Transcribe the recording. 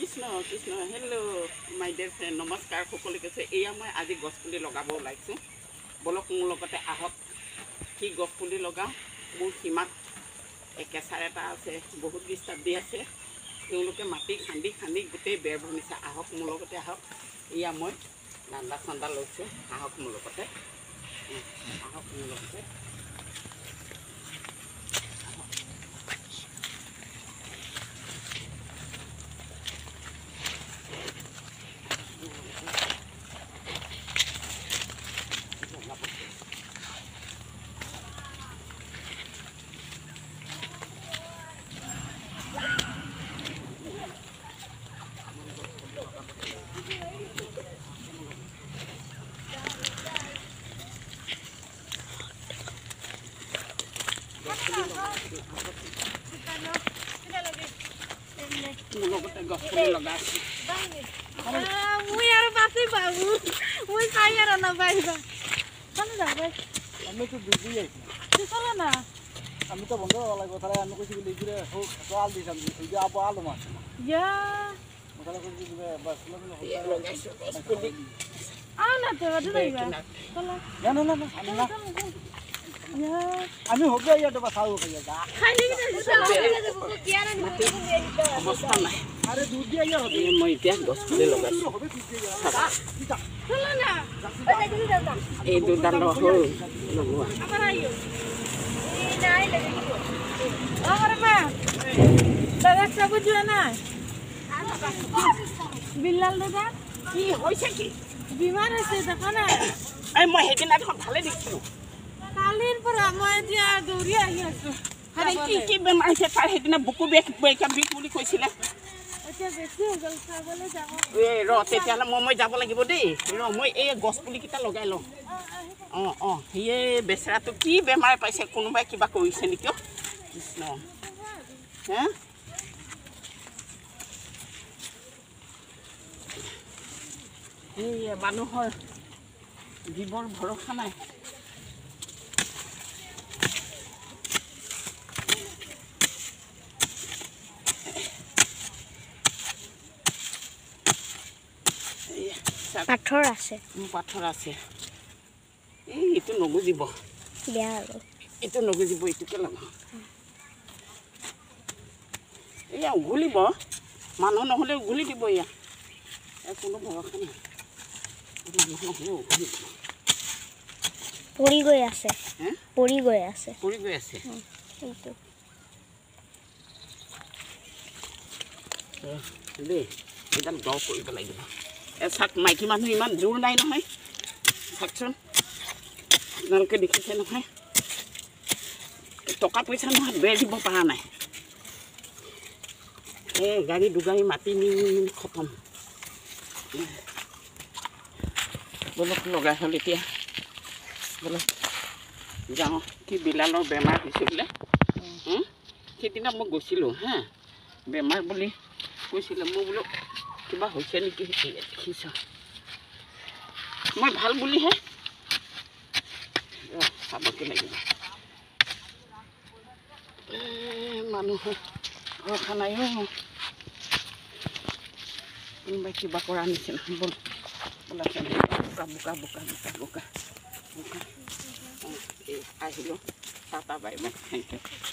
Krishna Krishna hello' মাই dear friend নমস্কাৰ সকলোকে কৈছে এয়া মই আজি গছপুলি লগাব ওলাইছোঁ বলক মোৰ লগতে আহক কি গছপুলি লগাওঁ মোৰ সীমাত কেঁচাৰ এটা আছে বহুত ডিষ্টাৰ্ব দি আছে তেওঁলোকে মাটি খান্দি খান্দি গোটেই বেৰ ভঙিছে আহক মোৰ লগতে আহক এয়া মই ডাণ্ডা চাণ্ডা লৈছোঁ আহক মোৰ লগতে আহক মোৰ লগতে গছপুলি লগাইছোঁ মুই আর বাসি বাবু মুই খাই আর না বাইবা চলো যা ভাই আমি তো বিজি আছি তুই চলো না আমি তো বন্ধ লাগবে তাহলে আমি কইছি বলি যে হোক জল দিছাম এই যে আবো আলো মাছ ইয়া মশলা করে দিবে বাস লগাইছোঁ গছপুলি আও না তো বাদু যাইবা চলো না না না আমি না ইয়া আমি হোক ইয়া তো বাসাও খাইয়া যা খাইলি না বুকু কি আর নি অৱস্থা নাই আরে দুধ দিয়া ইয়া হবে মই এতিয়া গছপুলি লগাইছোঁ হবে দুধ দিয়া চলো না ওই দেখি দাও এই দুডাল হ'ল লগোৱা আবার আইও এই নাই লাগে কি আমার মা দাদা সব জুয়া না বিল্লাল দাদা কি হৈছে কি বিমার আছে দেখো না এই মই সেইদিনা দেখোন ভালে দেখিছোঁ কালির পর মই দিয়া দৌৰি আহি আছো আৰে কি কি বেমাৰ হৈছে তাৰ সেইদিনা বুকু বিষ বুলি কৈছিলে এতিয়া বেছি হৈ গ'ল চাবলৈ যাব এই ৰ তেতিয়াহ'লে মই যাব লাগিব দেই ৰ মই এই গছপুলিকেইটা লগাই লওঁ অঁ সিয়ে বেচেৰাটো কি বেমাৰ পাইছে কোনোবাই কিবা কৰিছে নেকি কৃষ্ণ হে এই মানুহৰ জীৱৰ ভৰসা নাই পাথৰ আছে পাথৰ আছে এই এইটো নগুজিব বেয়া আৰু এইটো নগুজিব এইটোকে লগাওঁ এয়া উঘলিব মানুহ নহ'লে উঘলি দিব এয়া কোনো ভৰসা নাই মানুহ নহ'লে উঘলি দিব পৰি গৈ আছে হে পৰি গৈ আছে পৰি গৈ আছে এইটো দেই এইডাল দ কৰিব লাগিব চাক মাইকী মানুহ ইমান জোৰ নাই নহয় চাওকচোন আপোনালোকে দেখিছে নহয় টকা পইচা নহয় বেৰ দিব পৰা নাই এই গাড়ী দুগাড়ী মাতি নি খতম বলক লগাই হ'ল এতিয়া বলক যাওঁ কি বিলালৰ বেমাৰ হৈছে বোলে সেইদিনা মই গৈছিলোঁ হা বেমাৰ বুলি কৈছিলে মই বোলো কিবা হৈছে নেকি দেখিছ মই ভাল বুলিহে চাবকে লাগিব মানুহৰ ভৰসা নাই কোনোবাই কিবা কৰা নিচিনা বল ওলাইছে বোকা বোকা বোকা বোকা বোকা বোকা আহিলোঁ ta ta bye bye thank U